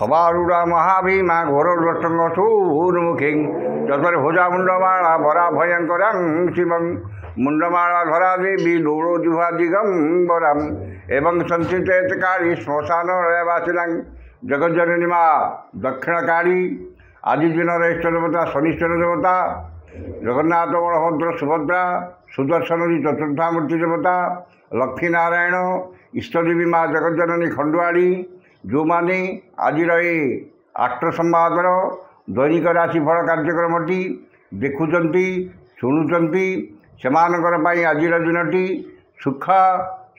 সবারূঢ়া মহাভীমা ঘোরলটঙ্গসূর্মুখী যতরে ভোজা মুন্ডমালা ভরা ভয়ঙ্করং শিবং মুন্ডমালা ধরা দেবী দৌড়োজুহা দিগম্বরম এবং সঞ্চিতকারী শ্মশান রয়াবাসিনাং জগজ্জননী মা দক্ষিণকারী আদি দিনের ইষ্ট দেবতা শনিশ্বর দেবতা জগন্নাথ বলভদ্র সুভদ্রা সুদর্শনী চতুর্থামূর্তি দেবতা লক্ষ্মীনারাୟଣ ଇଷ୍ଟଦେବୀ ମା ଜଗଜ୍ଜନନୀ ଖଣ୍ଡୁଆଳି ଯେଉଁମାନେ ଆଜିର ଏ ଆଷ୍ଟ ସମ୍ବାଦର ଦୈନିକ ରାଶିଫଳ କାର୍ଯ୍ୟକ୍ରମଟି ଦେଖୁଛନ୍ତି ଶୁଣୁଛନ୍ତି ସେମାନଙ୍କର ପାଇଁ ଆଜିର ଦିନଟି ସୁଖ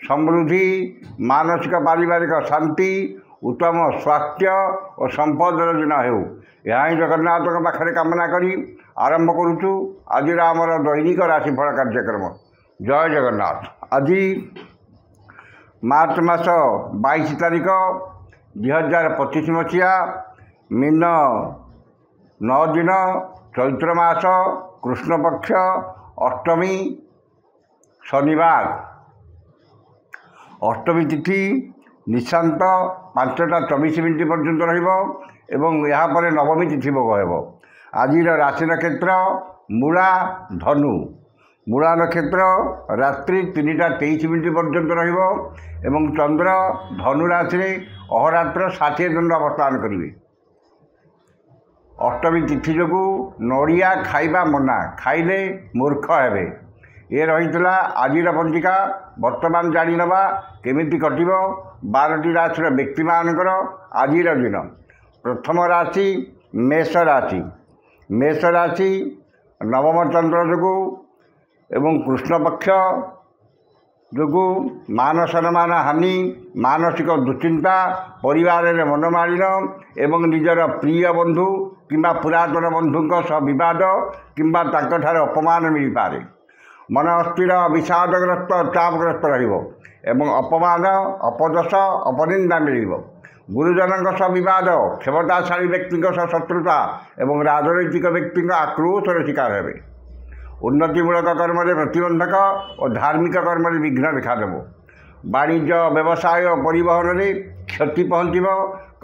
ସମୃଦ୍ଧି ମାନସିକ ପାରିବାରିକ ଶାନ୍ତି ଉତ୍ତମ ସ୍ୱାସ୍ଥ୍ୟ ଓ ସମ୍ପଦର ଦିନ ହେଉ ଏହା ହିଁ ଜଗନ୍ନାଥଙ୍କ ପାଖରେ କାମନା କରି ଆରମ୍ଭ କରୁଛୁ ଆଜିର ଆମର ଦୈନିକ ରାଶିଫଳ କାର୍ଯ୍ୟକ୍ରମ। ଜୟ ଜଗନ୍ନାଥ। ଆଜି ମାର୍ଚ୍ଚ ମାସ 22 ତାରିଖ 2025 ମସିହା ମିନ 9 ଦିନ ଚୈତ୍ର ମାସ କୃଷ୍ଣପକ୍ଷ ଅଷ୍ଟମୀ ଶନିବାର। ଅଷ୍ଟମୀ ତିଥି ନିଶାନ୍ତ 5ଟା 24 ମିନିଟ୍ ପର୍ଯ୍ୟନ୍ତ ରହିବ ଏବଂ ଏହାପରେ ନବମୀ ତିଥି ଭୋଗ ହେବ। ଆଜିର ରାଶି ନକ୍ଷତ୍ର ମୂଳା ଧନୁ। ମୂଳା ନକ୍ଷତ୍ର ରାତ୍ରି 3ଟା 23 ମିନିଟ୍ ପର୍ଯ୍ୟନ୍ତ ରହିବ ଏବଂ ଚନ୍ଦ୍ର ଧନୁ ରାଶିରେ ଅହରାତ୍ର 60 ଦଣ୍ଡ ଅବସ୍ଥାନ କରିବେ। ଅଷ୍ଟମୀ ତିଥି ଯୋଗୁଁ ନଡ଼ିଆ ଖାଇବା ମନା, ଖାଇଲେ ମୂର୍ଖ ହେବେ। ଏ ରହିଥିଲା ଆଜିର ପଞ୍ଜିକା। ବର୍ତ୍ତମାନ ଜାଣିନେବା କେମିତି କଟିବ 12ଟି ରାଶିର ବ୍ୟକ୍ତିମାନଙ୍କର ଆଜିର ଦିନ। ପ୍ରଥମ ରାଶି ମେଷ ରାଶି। ମେଷ ରାଶି ନବମ ଚନ୍ଦ୍ର ଯୋଗୁଁ ଏବଂ କୃଷ୍ଣପକ୍ଷ ଯୋଗୁଁ ମାନ ସମ୍ମାନ ହାନି, ମାନସିକ ଦୁଶ୍ଚିନ୍ତା, ପରିବାରରେ ମନମାଳିନ ଏବଂ ନିଜର ପ୍ରିୟ ବନ୍ଧୁ କିମ୍ବା ପୁରାତନ ବନ୍ଧୁଙ୍କ ସହ ବିବାଦ କିମ୍ବା ତାଙ୍କଠାରେ ଅପମାନ ମିଳିପାରେ। ମନ ଅସ୍ଥିର, ବିଷାଦଗ୍ରସ୍ତ, ଚାପଗ୍ରସ୍ତ ରହିବ ଏବଂ ଅପମାନ, ଅପଯଶ, ଅପନିନ୍ଦା ମିଳିବ। ଗୁରୁଜନଙ୍କ ସହ ବିବାଦ, କ୍ଷମତାଶାଳୀ ବ୍ୟକ୍ତିଙ୍କ ସହ ଶତ୍ରୁତା ଏବଂ ରାଜନୈତିକ ବ୍ୟକ୍ତିଙ୍କ ଆକ୍ରୋଶର ଶିକାର ହେବେ। ଉନ୍ନତିମୂଳକ କର୍ମରେ ପ୍ରତିବନ୍ଧକ ଓ ଧାର୍ମିକ କର୍ମରେ ବିଘ୍ନ ଦେଖାଦେବ। ବାଣିଜ୍ୟ, ବ୍ୟବସାୟ, ପରିବହନରେ କ୍ଷତି ପହଞ୍ଚିବ।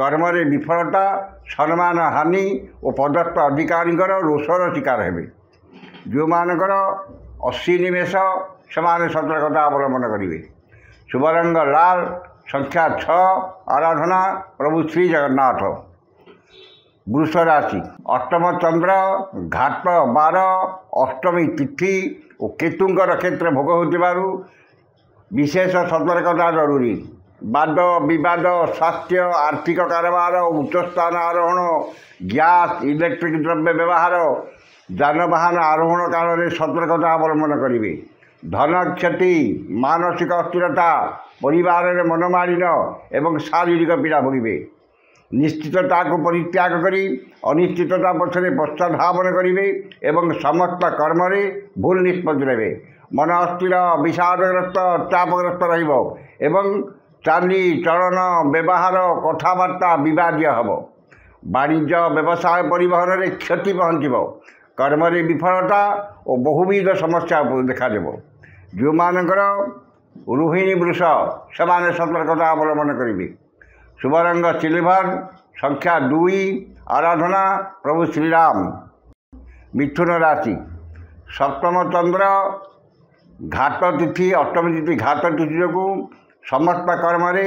କର୍ମରେ ବିଫଳତା, ସମ୍ମାନ ହାନି ଓ ପଦସ୍ଥ ଅଧିକାରୀଙ୍କର ରୋଷର ଶିକାର ହେବେ। ଯେଉଁମାନଙ୍କର ଅଶ୍ୱିନୀ ମେଷ ସେମାନେ ସତର୍କତା ଅବଲମ୍ବନ କରିବେ। ଶୁଭ ରଙ୍ଗ ଲାଲ, ସଂଖ୍ୟା 6, ଆରାଧନା ପ୍ରଭୁ ଶ୍ରୀ ଜଗନ୍ନାଥ। ବୃଷ ରାଶି। ଅଷ୍ଟମ ଚନ୍ଦ୍ର, ଘାତ 12, ଅଷ୍ଟମୀ ତିଥି ଓ କେତୁଙ୍କ ନକ୍ଷତ୍ର ଭୋଗ ହେଉଥିବାରୁ ବିଶେଷ ସତର୍କତା ଜରୁରୀ। ବାଦ ବିବାଦ, ସ୍ୱାସ୍ଥ୍ୟ, ଆର୍ଥିକ କାରବାର, ଉଚ୍ଚସ୍ଥାନ ଆରୋହଣ, ଗ୍ୟାସ୍, ଇଲେକ୍ଟ୍ରିକ୍ ଦ୍ରବ୍ୟ ବ୍ୟବହାର, ଯାନବାହନ ଆରୋହଣ କାଳରେ ସତର୍କତା ଅବଲମ୍ବନ କରିବେ। ଧନ କ୍ଷତି, ମାନସିକ ଅସ୍ଥିରତା, ପରିବାରରେ ମନମାଳିନ ଏବଂ ଶାରୀରିକ ପୀଡ଼ା ଭୋଗିବେ। ନିଶ୍ଚିତତାକୁ ପରିତ୍ୟାଗ କରି ଅନିଶ୍ଚିତତା ପଛରେ ପଶ୍ଚାଧାବନ କରିବେ ଏବଂ ସମସ୍ତ କର୍ମରେ ଭୁଲ ନିଷ୍ପତ୍ତି ନେବେ। ମନ ଅସ୍ଥିର, ବିଷାଦଗ୍ରସ୍ତ, ଚାପଗ୍ରସ୍ତ ରହିବ ଏବଂ ଚାଲି ଚଳନ, ବ୍ୟବହାର, କଥାବାର୍ତ୍ତା ବିବାଦୀୟ ହେବ। ବାଣିଜ୍ୟ, ବ୍ୟବସାୟ, ପରିବହନରେ କ୍ଷତି ପହଞ୍ଚିବ। କର୍ମରେ ବିଫଳତା ଓ ବହୁବିଧ ସମସ୍ୟା ଦେଖାଦେବ। ଯେଉଁମାନଙ୍କର ରୋହିଣୀ ବୃଷ ସେମାନେ ସତର୍କତା ଅବଲମ୍ବନ କରିବେ। ଶୁଭ ରଙ୍ଗ ସିଲଭର, ସଂଖ୍ୟା 2, ଆରାଧନା ପ୍ରଭୁ ଶ୍ରୀରାମ। ମିଥୁନ ରାଶି। ସପ୍ତମ ଚନ୍ଦ୍ର, ଘାତ ତିଥି, ଅଷ୍ଟମୀ ତିଥି ଘାତ ତିଥି ଯୋଗୁଁ ସମସ୍ତ କର୍ମରେ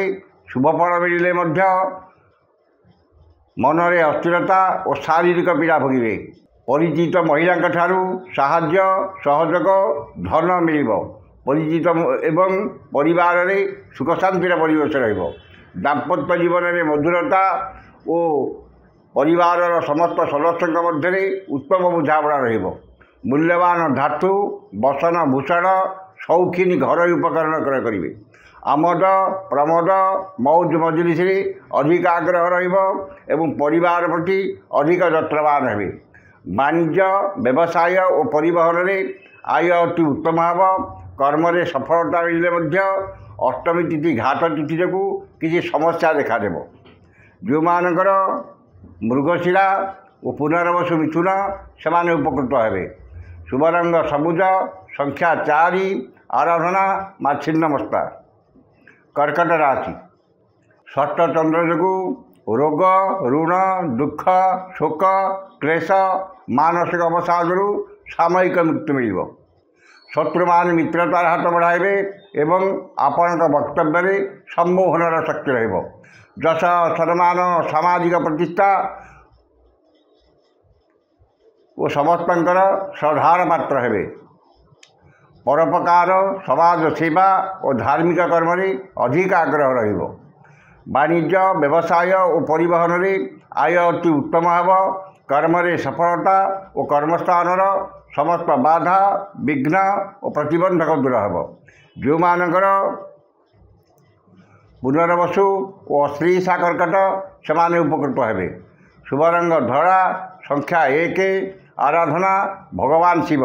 ଶୁଭଫଳ ମିଳିଲେ ମଧ୍ୟ ମନରେ ଅସ୍ଥିରତା ଓ ଶାରୀରିକ ପୀଡ଼ା ଭୋଗିବେ। ପରିଚିତ ମହିଳାଙ୍କ ଠାରୁ ସାହାଯ୍ୟ, ସହଯୋଗ, ଧନ ମିଳିବ। ପରିଚିତ ଏବଂ ପରିବାରରେ ସୁଖଶାନ୍ତିର ପରିବେଶ ରହିବ। ଦାମ୍ପତ୍ୟ ଜୀବନରେ ମଧୁରତା ଓ ପରିବାରର ସମସ୍ତ ସଦସ୍ୟଙ୍କ ମଧ୍ୟରେ ଉତ୍ତମ ବୁଝାମଣା ରହିବ। ମୂଲ୍ୟବାନ ଧାତୁ, ବସନ ଭୂଷଣ, ସୌଖିନୀ ଘରୋଇ ଉପକରଣ କ୍ରୟ କରିବେ। ଆମୋଦ ପ୍ରମୋଦ, ମୌଜ ମଜଲିସରେ ଅଧିକ ଆଗ୍ରହ ରହିବ ଏବଂ ପରିବାର ପ୍ରତି ଅଧିକ ଯତ୍ନବାନ ହେବେ। ବାଣିଜ୍ୟ, ବ୍ୟବସାୟ ଓ ପରିବହନରେ ଆୟ ଅତି ଉତ୍ତମ ହେବ। କର୍ମରେ ସଫଳତା ମିଳିଲେ ମଧ୍ୟ ଅଷ୍ଟମୀ ତିଥି ଘାତ ତିଥି ଯୋଗୁଁ କିଛି ସମସ୍ୟା ଦେଖାଦେବ। ଯେଉଁମାନଙ୍କର ମୃଗଶିରା ଓ ପୁନର୍ବସୁ ମିଥୁନ ସେମାନେ ଉପକୃତ ହେବେ। ଶୁଭ ରଙ୍ଗ ସବୁଜ, ସଂଖ୍ୟା 4, ଆରାଧନା ମା ଛିନ୍ନମସ୍ତା। କର୍କଟ ରାଶି। ଷଷ୍ଠ ଚନ୍ଦ୍ର ଯୋଗୁଁ ରୋଗ ଋଣ ଦୁଃଖ ଶୋକ କ୍ଲେଶ ମାନସିକ ଅବସାଦରୁ ସାମୟିକ ମୁକ୍ତି ମିଳିବ। ଶତ୍ରୁମାନେ ମିତ୍ରତାର ହାତ ବଢ଼ାଇବେ ଏବଂ ଆପଣଙ୍କ ବକ୍ତବ୍ୟରେ ସମ୍ମୋହନର ଶକ୍ତି ରହିବ। ଯଶ ସମ୍ମାନ ସାମାଜିକ ପ୍ରତିଷ୍ଠା ଓ ସମସ୍ତଙ୍କର ଶ୍ରଦ୍ଧାର ପାତ୍ର ହେବେ। ପରୋପକାର ସମାଜ ସେବା ଓ ଧାର୍ମିକ କର୍ମରେ ଅଧିକ ଆଗ୍ରହ ରହିବ। ବାଣିଜ୍ୟ ବ୍ୟବସାୟ ଓ ପରିବହନରେ ଆୟ ଅତି ଉତ୍ତମ ହେବ। କର୍ମରେ ସଫଳତା ଓ କର୍ମସ୍ଥାନର ସମସ୍ତ ବାଧା ବିଘ୍ନ ଓ ପ୍ରତିବନ୍ଧକ ଦୂର ହେବ। ଯେଉଁମାନଙ୍କର ପୁନର୍ବସୁ ଓ ଅଶ୍ଳୀଷା କର୍କଟ ସେମାନେ ଉପକୃତ ହେବେ। ଶୁଭ ରଙ୍ଗ ଧଳା, ସଂଖ୍ୟା 1, ଆରାଧନା ଭଗବାନ ଶିବ।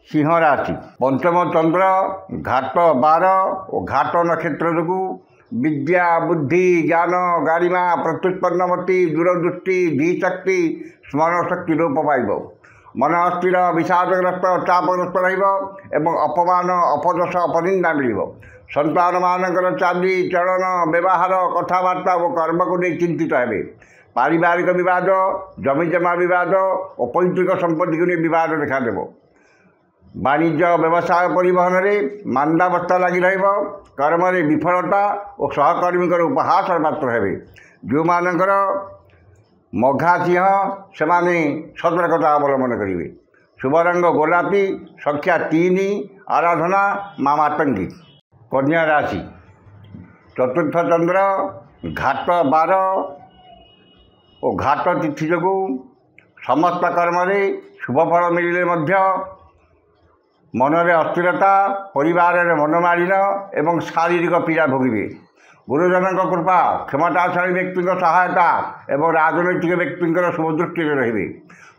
ସିଂହ ରାଶି। ପଞ୍ଚମ ଚନ୍ଦ୍ର ଘାତ 12 ଓ ଘାତ ନକ୍ଷତ୍ର ଯୋଗୁଁ ବିଦ୍ୟା ବୁଦ୍ଧି ଜ୍ଞାନ ଗାରିମା ପ୍ରତ୍ୟୁତ୍ପନ୍ନମତି ଦୂରଦୃଷ୍ଟି ଧୀଶକ୍ତି ସ୍ମରଣ ଶକ୍ତି ଲୋପ ପାଇବ। ମନ ଅସ୍ଥିର ବିଷାଦଗ୍ରସ୍ତ ଚାପଗ୍ରସ୍ତ ରହିବ ଏବଂ ଅପମାନ ଅପଯଶ ଅପନିନ୍ଦା ମିଳିବ। ସନ୍ତାନମାନଙ୍କର ଚାଲି ଚଳନ ବ୍ୟବହାର କଥାବାର୍ତ୍ତା ଓ କର୍ମକୁ ନେଇ ଚିନ୍ତିତ ହେବେ। ପାରିବାରିକ ବିବାଦ ଜମିଜମା ବିବାଦ ଓ ପୈତୃକ ସମ୍ପତ୍ତିକୁ ନେଇ ବିବାଦ ଦେଖାଦେବ। ବାଣିଜ୍ୟ ବ୍ୟବସାୟ ପରିବହନରେ ମାନ୍ଦାବସ୍ଥା ଲାଗି ରହିବ। କର୍ମରେ ବିଫଳତା ଓ ସହକର୍ମୀଙ୍କର ଉପହାସର ପାତ୍ର ହେବେ। ଯେଉଁମାନଙ୍କର ମଘା ସିଂହ ସେମାନେ ସତର୍କତା ଅବଲମ୍ବନ କରିବେ। ଶୁଭ ରଙ୍ଗ ଗୋଲାପୀ, ସଂଖ୍ୟା 3, ଆରାଧନା ମା ମାତଙ୍ଗୀ। କନ୍ୟା ରାଶି। ଚତୁର୍ଥ ଚନ୍ଦ୍ର ଘାତ 12 ଓ ଘାତ ତିଥି ଯୋଗୁଁ ସମସ୍ତ କର୍ମରେ ଶୁଭଫଳ ମିଳିଲେ ମଧ୍ୟ ମନରେ ଅସ୍ଥିରତା ପରିବାରରେ ମନମାଳିନ ଏବଂ ଶାରୀରିକ ପୀଡ଼ା ଭୋଗିବେ। ଗୁରୁଜନଙ୍କ କୃପା କ୍ଷମତାଶାଳୀ ବ୍ୟକ୍ତିଙ୍କ ସହାୟତା ଏବଂ ରାଜନୈତିକ ବ୍ୟକ୍ତିଙ୍କର ଶୁଭଦୃଷ୍ଟିରେ ରହିବେ।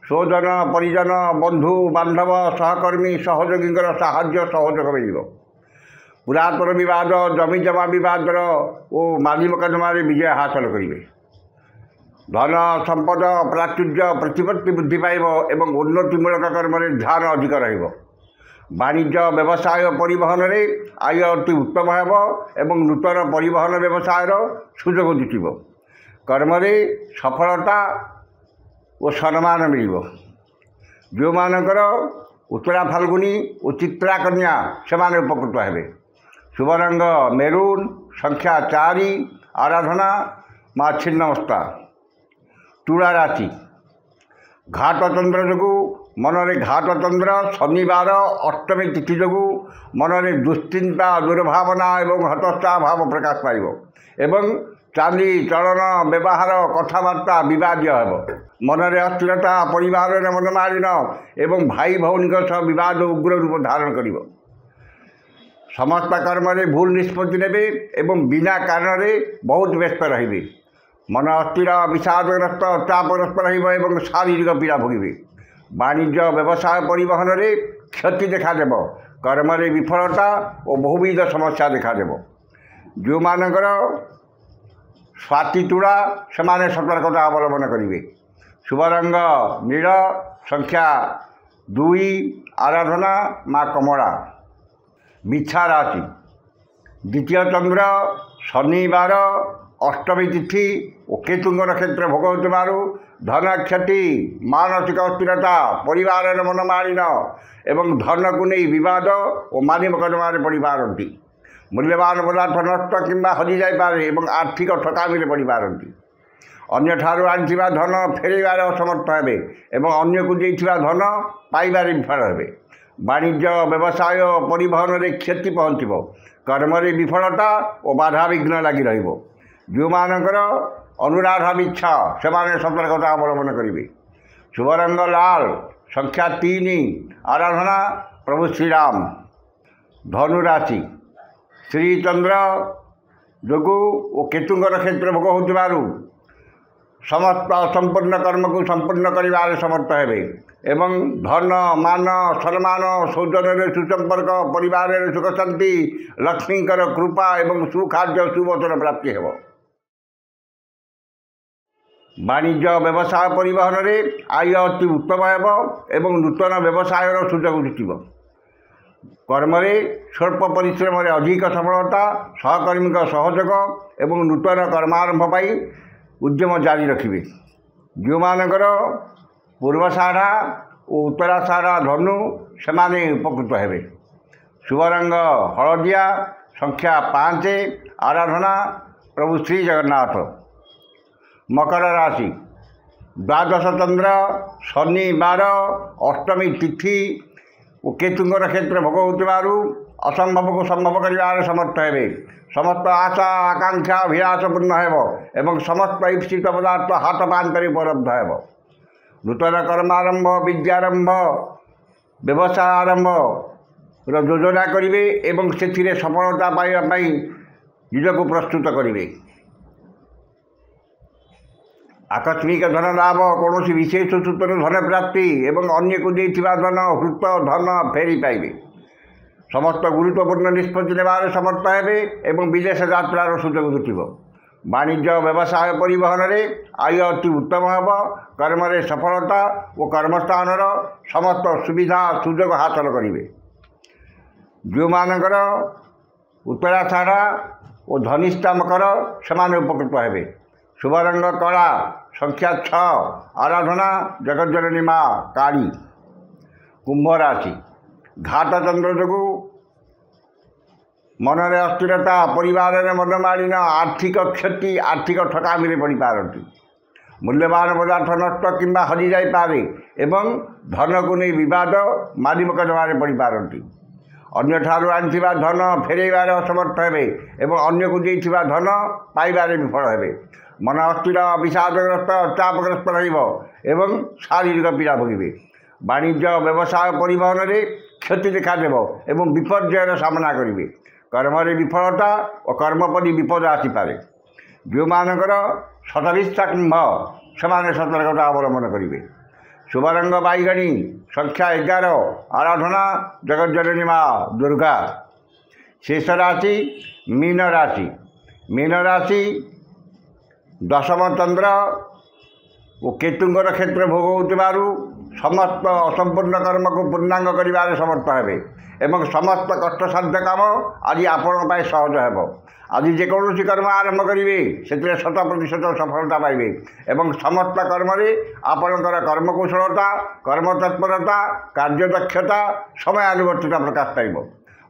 ସ୍ୱଜନ ପରିଜନ ବନ୍ଧୁ ବାନ୍ଧବ ସହକର୍ମୀ ସହଯୋଗୀଙ୍କର ସାହାଯ୍ୟ ସହଯୋଗ ମିଳିବ। ପୁରାତନ ବିବାଦ ଜମିଜମା ବିବାଦର ଓ ମାଲି ମକଦ୍ଦମାରେ ବିଜୟ ହାସଲ କରିବେ। ଧନ ସମ୍ପଦ ପ୍ରାଚୁର୍ଯ୍ୟ ପ୍ରତିପତ୍ତି ବୃଦ୍ଧି ପାଇବ ଏବଂ ଉନ୍ନତିମୂଳକ କର୍ମରେ ଧ୍ୟାନ ଅଧିକ ରହିବ। ବାଣିଜ୍ୟ ବ୍ୟବସାୟ ପରିବହନରେ ଆୟ ଅତି ଉତ୍ତମ ହେବ ଏବଂ ନୂତନ ପରିବହନ ବ୍ୟବସାୟର ସୁଯୋଗ ଜୁଟିବ। କର୍ମରେ ସଫଳତା ଓ ସମ୍ମାନ ମିଳିବ। ଯେଉଁମାନଙ୍କର ଉତ୍ତରା ଫାଲ୍ଗୁନୀ ଓ ଚିତ୍ରା କନ୍ୟା ସେମାନେ ଉପକୃତ ହେବେ। ଶୁଭ ରଙ୍ଗ ମେରୁନ, ସଂଖ୍ୟା 4, ଆରାଧନା ମା ଛିନ୍ନମସ୍ତା। ତୁଳା ରାଶି। ଘାତ ଚନ୍ଦ୍ର ଯୋଗୁଁ ମନରେ ଘାତ ଚନ୍ଦ୍ର ଶନିବାର ଅଷ୍ଟମୀ ତିଥି ଯୋଗୁଁ ମନରେ ଦୁଶ୍ଚିନ୍ତା ଦୁର୍ଭାବନା ଏବଂ ହତୋତ୍ସାହ ଭାବ ପ୍ରକାଶ ପାଇବ ଏବଂ ଚାଲି ଚଳନ ବ୍ୟବହାର କଥାବାର୍ତ୍ତା ବିବାଦୀୟ ହେବ। ମନରେ ଅସ୍ଥିରତା ପରିବାରରେ ମନମାଳିନ ଏବଂ ଭାଇ ଭଉଣୀଙ୍କ ସହ ବିବାଦ ଉଗ୍ର ରୂପ ଧାରଣ କରିବ। ସମସ୍ତ କର୍ମରେ ଭୁଲ ନିଷ୍ପତ୍ତି ନେବେ ଏବଂ ବିନା କାରଣରେ ବହୁତ ବ୍ୟସ୍ତ ରହିବେ। ମନ ଅସ୍ଥିର ବିଷାଦଗ୍ରସ୍ତ ଚାପଗ୍ରସ୍ତ ରହିବ ଏବଂ ଶାରୀରିକ ପୀଡ଼ା ଭୋଗିବେ। ବାଣିଜ୍ୟ ବ୍ୟବସାୟ ପରିବହନରେ କ୍ଷତି ଦେଖାଦେବ। କର୍ମରେ ବିଫଳତା ଓ ବହୁବିଧ ସମସ୍ୟା ଦେଖାଦେବ। ଯେଉଁମାନଙ୍କର ସ୍ୱାତି ତୁଳା ସେମାନେ ସତର୍କତା ଅବଲମ୍ବନ କରିବେ। ଶୁଭ ରଙ୍ଗ ନୀଳ, ସଂଖ୍ୟା 2, ଆରାଧନା ମା କମଳା। ବିଛା ରାଶି। ଦ୍ୱିତୀୟ ଚନ୍ଦ୍ର ଶନିବାର ଅଷ୍ଟମୀ ତିଥି ଓ କେତୁଙ୍କ ନକ୍ଷତ୍ର ଭୋଗ ହେଉଥିବାରୁ ଧନ କ୍ଷତି ମାନସିକ ଅସ୍ଥିରତା ପରିବାରରେ ମନମାଳିନ ଏବଂ ଧନକୁ ନେଇ ବିବାଦ ଓ ମାଲି ମକଦ୍ଦମାରେ ପଡ଼ିପାରନ୍ତି। ମୂଲ୍ୟବାନ ପଦାର୍ଥ ନଷ୍ଟ କିମ୍ବା ହଜିଯାଇପାରେ ଏବଂ ଆର୍ଥିକ ଠକାମିରେ ପଡ଼ିପାରନ୍ତି। ଅନ୍ୟଠାରୁ ଆଣିଥିବା ଧନ ଫେରାଇବାରେ ଅସମର୍ଥ ହେବେ ଏବଂ ଅନ୍ୟକୁ ଦେଇଥିବା ଧନ ପାଇବାରେ ବିଫଳ ହେବେ। ବାଣିଜ୍ୟ ବ୍ୟବସାୟ ପରିବହନରେ କ୍ଷତି ପହଞ୍ଚିବ। କର୍ମରେ ବିଫଳତା ଓ ବାଧାବିଘ୍ନ ଲାଗି ରହିବ। ଯେଉଁମାନଙ୍କର ଅନୁରାଧା ମିଚ୍ଛା ସେମାନେ ସତର୍କତା ଅବଲମ୍ବନ କରିବେ। ଶୁଭ ରଙ୍ଗ ଲାଲ, ସଂଖ୍ୟା 3, ଆରାଧନା ପ୍ରଭୁ ଶ୍ରୀରାମ। ଧନୁ ରାଶି। ଶ୍ରୀଚନ୍ଦ୍ର ଯୋଗୁଁ ଓ କେତୁଙ୍କ ନକ୍ଷତ୍ର ଭୋଗ ହେଉଥିବାରୁ ସମସ୍ତ ଅସମ୍ପୂର୍ଣ୍ଣ କର୍ମକୁ ସମ୍ପୂର୍ଣ୍ଣ କରିବାରେ ସମର୍ଥ ହେବେ ଏବଂ ଧନ ମାନ ସମ୍ମାନ ସୌଜନ୍ୟରେ ସୁସମ୍ପର୍କ ପରିବାରରେ ସୁଖ ଶାନ୍ତି ଲକ୍ଷ୍ମୀଙ୍କର କୃପା ଏବଂ ସୁଖାଦ୍ୟ ସୁବଚନ ପ୍ରାପ୍ତି ହେବ। ବାଣିଜ୍ୟ ବ୍ୟବସାୟ ପରିବହନରେ ଆୟ ଅତି ଉତ୍ତମ ହେବ ଏବଂ ନୂତନ ବ୍ୟବସାୟର ସୁଯୋଗ ଜୁଟିବ। କର୍ମରେ ସ୍ୱଳ୍ପ ପରିଶ୍ରମରେ ଅଧିକ ସଫଳତା ସହକର୍ମୀଙ୍କ ସହଯୋଗ ଏବଂ ନୂତନ କର୍ମାରମ୍ଭ ପାଇଁ उद्यम जारी रखिए। जो मानकर पूर्वाषाढ़ा और उत्तराषाढ़ा धनु से उपकृत हेबे। शुभ रंग हलदिया, संख्या 5, आराधना प्रभु श्री जगन्नाथ। मकर राशि द्वादश चंद्र, शनिवार, अष्टमी तिथि और केतुंगर क्षेत्र भोग होतिबारु असंभव को संभव कर समर्थ हेबे। समस्त आशा आकांक्षा अभिलाष पूर्ण एवं समस्त ईप्सित पदार्थ हाथ पांतरे उपलब्ध हेब। नूतन कर्मारंभ, विद्यारंभ, व्यवसाय आरंभ योजना करेंगे एवं से सफलता पाइबापी निजक प्रस्तुत करेंगे। आकस्मिक धन लाभ, कौन विशेष सूत्र धन प्राप्ति एवं अन्य को देथिबा धन हृत धन फेरी पाइबे। समस्त गुरुत्वपूर्ण निष्पत्ति नेबार समर्थ हेबे एवं विदेश यात्रार सुजोग जुटिब। वाणिज्य व्यवसाय परिवहन में आय अति उत्तम हेब। कर्म सफलता और कर्मस्थान समस्त सुविधा सुजोग हासिल करेंगे। जो मानकर उत्तराषाढ़ा और धनिष्ठा मकर से उपकृत हेबे। शुभ रंग कला, संख्या 6, आराधना जगज्जननी माँ काली। कुंभ राशि घात चंद्र जो मनरे अस्थिरता, परिवार में मनमालिन, आर्थिक क्षति, आर्थिक ठकामी पड़ पारती। मूल्यवान पदार्थ नष्ट किंबा हजि जापे एवं धन को नहीं विवाद मारी मकदमार पड़ पारती। अन्य ठारू आनिथिबा धन फेरैबार असमर्थ हेबे एवं अन्य को देइथिबा धन पाइबारे विफल हेबे। मन अस्थिर, विषादग्रस्त, चापग्रस्त रहिबो एवं शारीरिक पीड़ा भोगिबे। वाणिज्य व्यवसाय परिवहन में क्षति देखादेव एवं विपर्ययर सामना करेंगे। कर्म विफलता और कर्मपरि विपद आसीपे। जो मानकर सतरिष्ठा कुंभ से सतर्कता अवलंबन करेंगे। शुभ रंग बैगणी, संख्या 11, आराधना जगज्जननी माँ दुर्गा। शेष राशि मीन राशि। मीन राशि दशम चंद्र और केतुंगर क्षेत्र भोग होतिबारु समस्त असंपूर्ण कर्म को पूर्णांग करिबारे समर्थ हेबे एवं समस्त कष्टसाध्य काम आज आपण सहज हेब। आज जेकोसी कर्म आरंभ करेंगे से 100% सफलता पाइबे एवं समस्त कर्म आपणकर कर्मकुशलता, कर्मतत्परता, कार्यदक्षता, समयानुवर्तिता प्रकाश पाइब।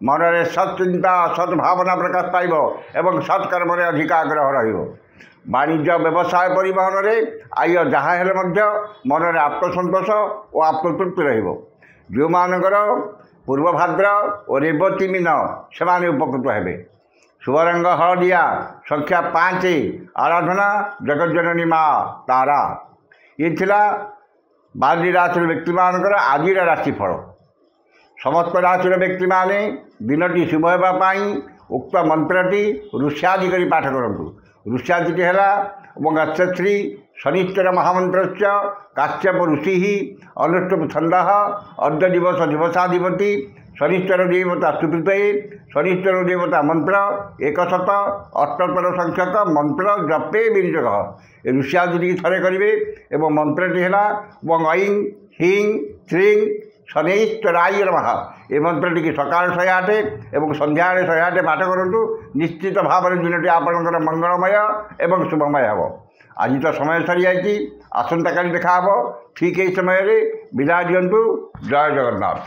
मनरे सत्चिंता, सद्भावना प्रकाश पाइब एवं सत्कर्म अधिक आग्रह रहिबो। वाणिज्य व्यवसाय परिवहन में आय जहाँ हेले मनरे आत्मसंतोष और आत्मतृप्ति रहिबो। जो मानकर पूर्वभाद्र और रेवती मीन से उपकृत हेबे। शुभ रंग हलदिया, संख्या 5, आराधना जगज्जननी माँ तारा। ये थिला 12 राशि व्यक्ति मानकर आज राशिफल। समस्त राशि व्यक्ति माने दिनटी शुभ होगापाई उक्त मंत्रटी ऋष्यादि करी पाठ करंतु। ऋष्यादिटी है गच्छश्री शनिश्चर महामंत्र काश्यप ऋषि अनुष्टुप छंद अर्ध दिवस दिवसाधिपति शनिश्चर देवता स्तुते शनिश्चर देवता मंत्र 178 संख्यक मंत्र जपे विनियोग। ऋष्यादि थे करेंगे एवं मंत्रटी है ऐं ह्रीं श्रीं शनैश्चराय नमः। ये मंत्रटी की सकाल 108 एवं संध्या 108 पाठ करूँ। निश्चित भाव में दिनटी आपंकर मंगलमय एवं शुभमय हे। आज तो समय सरी जाइए, आसंता काली देखा ठीक यही समय विदा दिंतु। जय जगन्नाथ।